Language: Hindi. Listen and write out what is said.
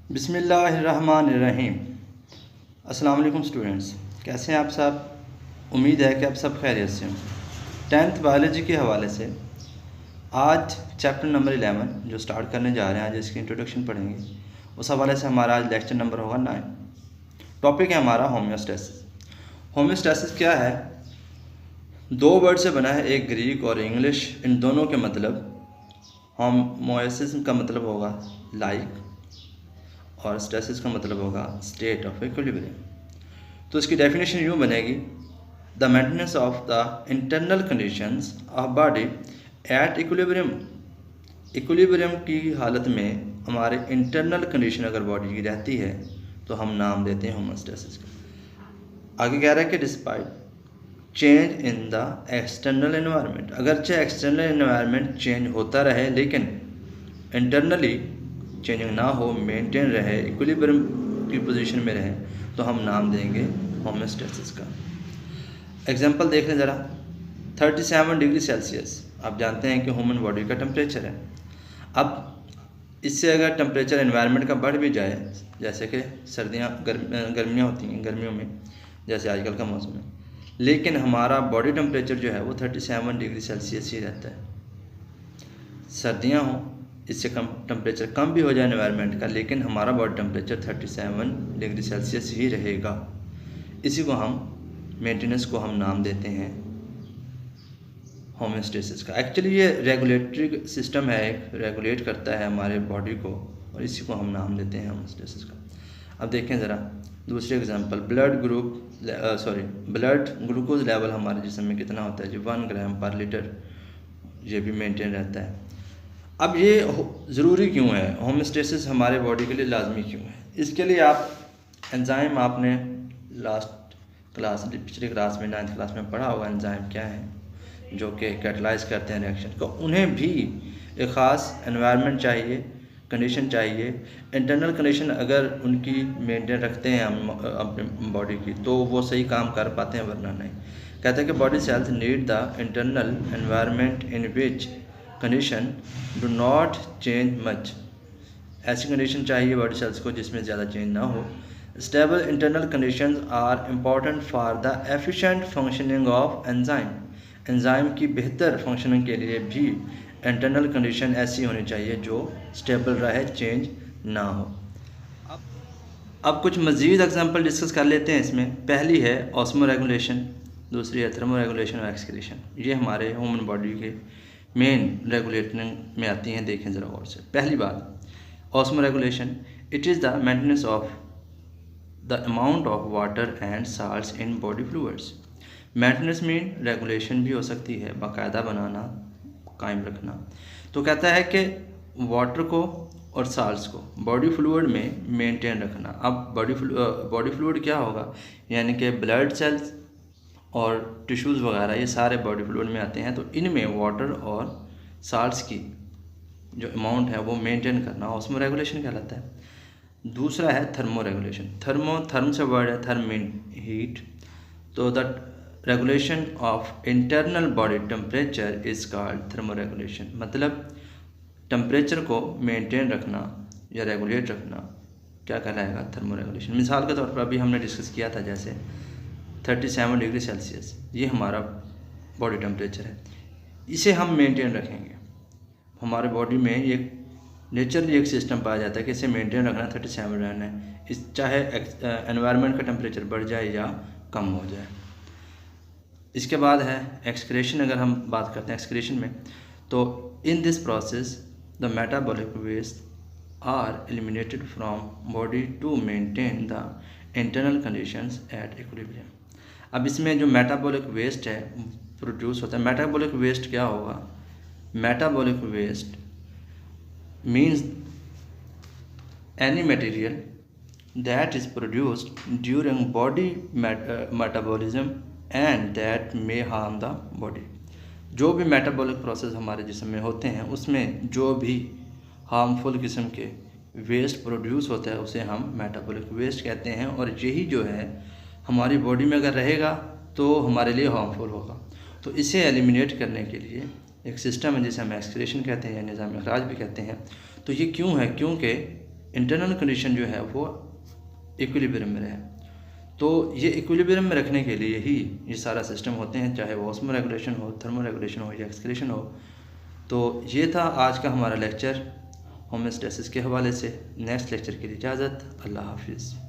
बिस्मिल्लाहिर्रहमानिर्रहीम। अस्सलाम वालेकुम स्टूडेंट्स, कैसे हैं आप सब। उम्मीद है कि आप सब खैरियत से हों। 10th बायोलॉजी के हवाले से आज चैप्टर नंबर 11 जो स्टार्ट करने जा रहे हैं, आज इसकी इंट्रोडक्शन पढ़ेंगे। उस हवाले से हमारा आज लेक्चर नंबर होगा 9। टॉपिक है हमारा होम्योस्टेसिस। होम्योस्टेसिस क्या है? दो वर्ड से बना है, एक ग्रीक और इंग्लिश। इन दोनों के मतलब, होम्योसिस का मतलब होगा लाइक और स्टेसिस का मतलब होगा स्टेट ऑफ इक्विलिब्रियम। तो इसकी डेफिनेशन यूँ बनेगी, the maintenance of the internal conditions of body at equilibrium. Equilibrium की हालत में हमारे इंटरनल कंडीशन अगर बॉडी की रहती है तो हम नाम देते हैं होम्योस्टेसिस का। आगे कह रहा है कि despite change in the external environment, अगरचे एक्सटर्नल एनवायरनमेंट चेंज होता रहे लेकिन इंटरनली चेंजिंग ना हो, मेंटेन रहे, इक्विलिब्रियम की पोजीशन में रहे, तो हम नाम देंगे होम्योस्टेसिस का। एग्जांपल देख लें ज़रा। 37 डिग्री सेल्सियस आप जानते हैं कि ह्यूमन बॉडी का टेम्परेचर है। अब इससे अगर टेम्परेचर एनवायरनमेंट का बढ़ भी जाए, जैसे कि सर्दियाँ गर्मियाँ होती हैं, गर्मियों में जैसे आजकल का मौसम है, लेकिन हमारा बॉडी टेम्परेचर जो है वो 37 डिग्री सेल्सियस ही रहता है। सर्दियाँ हों, इससे कम टेम्परेचर कम भी हो जाए एनवायरनमेंट का, लेकिन हमारा बॉडी टेम्परेचर 37 डिग्री सेल्सियस ही रहेगा। इसी को हम मेंटेनेंस को हम नाम देते हैं होम्योस्टेसिस का। एक्चुअली ये रेगुलेटरी सिस्टम है, एक रेगुलेट करता है हमारे बॉडी को, और इसी को हम नाम देते हैं होम्योस्टेसिस का। अब देखें ज़रा दूसरे एग्जांपल। ब्लड ग्लूकोज लेवल हमारे जिस्म में कितना होता है जी? 1 ग्राम पर लीटर, ये भी मेंटेन रहता है। अब ये ज़रूरी क्यों है? होम्योस्टेसिस हमारे बॉडी के लिए लाजमी क्यों है? इसके लिए आप एंजाइम, आपने पिछली क्लास में 9th क्लास में पढ़ा होगा एंजाइम क्या है, जो कि कैटलाइज करते हैं रिएक्शन को। उन्हें भी एक ख़ास एनवायरनमेंट चाहिए, कंडीशन चाहिए। इंटरनल कंडीशन अगर उनकी मेंटेन रखते हैं हम अपने बॉडी की, तो वो सही काम कर पाते हैं, वरना नहीं। कहते हैं कि body cells need the internal environment in which condition do not change much. ऐसी कंडीशन चाहिए बॉडी सेल्स को जिसमें ज़्यादा चेंज ना हो। Stable internal conditions are important for the efficient functioning of enzyme. Enzyme की बेहतर फंक्शनिंग के लिए भी इंटरनल कंडीशन ऐसी होनी चाहिए जो स्टेबल रहे, चेंज ना हो। अब कुछ मज़ीद एग्जांपल डिस्कस कर लेते हैं इसमें। पहली है ऑस्मो रेगुलेशन, दूसरी है थर्मो रेगुलेशन और एक्सक्रीशन। ये हमारे ह्यूमन बॉडी के मेन रेगुलेटिंग में आती हैं। देखें ज़रा गौर से। पहली बात, osmo regulation, it is the maintenance of the amount of water and salts in body fluids. Maintenance mean regulation भी हो सकती है, बाकायदा बनाना, कायम रखना। तो कहता है कि वाटर को और साल्ट्स को बॉडी फ्लूइड में मेंटेन रखना। अब बॉडी फ्लूइड क्या होगा? यानी कि ब्लड सेल्स और टिश्यूज़ वगैरह, ये सारे बॉडी फ्लूइड में आते हैं। तो इनमें वाटर और साल्ट्स की जो अमाउंट है वो मेंटेन करना ऑस्मो रेगुलेशन कहलाता है। दूसरा है थर्मो रेगुलेशन। थर्म से वर्ड है, थर्म मीन हीट। तो the regulation of internal body temperature is called thermo regulation. मतलब टेम्परेचर को मेंटेन रखना या रेगुलेट रखना क्या कहलाएगा? Thermo regulation. मिसाल के तौर पर अभी हमने डिस्कस किया था, जैसे 37 डिग्री सेल्सियस ये हमारा बॉडी टेम्परेचर है, इसे हम मेंटेन रखेंगे। हमारे बॉडी में ये नेचुरली एक सिस्टम पाया जाता है कि इसे मेंटेन रखना, 37 रहना है, इस चाहे एनवायरनमेंट का टेम्परेचर बढ़ जाए या कम हो जाए। इसके बाद है एक्सक्रीशन। अगर हम बात करते हैं एक्सक्रीशन में, तो in this process the metabolic waste are eliminated from body to maintain the internal conditions at equilibrium. अब इसमें जो मेटाबॉलिक वेस्ट है प्रोड्यूस होता है। मेटाबॉलिक वेस्ट क्या होगा? Metabolic waste means any material that is produced during body metabolism and that may harm the body. जो भी मेटाबॉलिक प्रोसेस हमारे जिस्म में होते हैं, उसमें जो भी हार्मफुल किस्म के वेस्ट प्रोड्यूस होता है उसे हम मेटाबॉलिक वेस्ट कहते हैं। और यही जो है हमारी बॉडी में अगर रहेगा तो हमारे लिए हार्मफुल होगा। तो इसे एलिमिनेट करने के लिए एक सिस्टम है जिसे हम एक्सक्रीशन कहते हैं या निज़ाम अखराज भी कहते हैं। तो ये क्यों है? क्योंकि इंटरनल कंडीशन जो है वो इक्विलिब्रियम में रहे। तो ये इक्विलिब्रियम में रखने के लिए ही ये सारा सिस्टम होते हैं, चाहे वो ऑस्मो रेगुलेशन हो, थर्मो रेगुलेशन हो या एक्सक्रीशन हो। तो ये था आज का हमारा लेक्चर होमोस्टेसिस के हवाले से। नेक्स्ट लेक्चर के लिए इजाज़त, अल्लाह हाफिज़।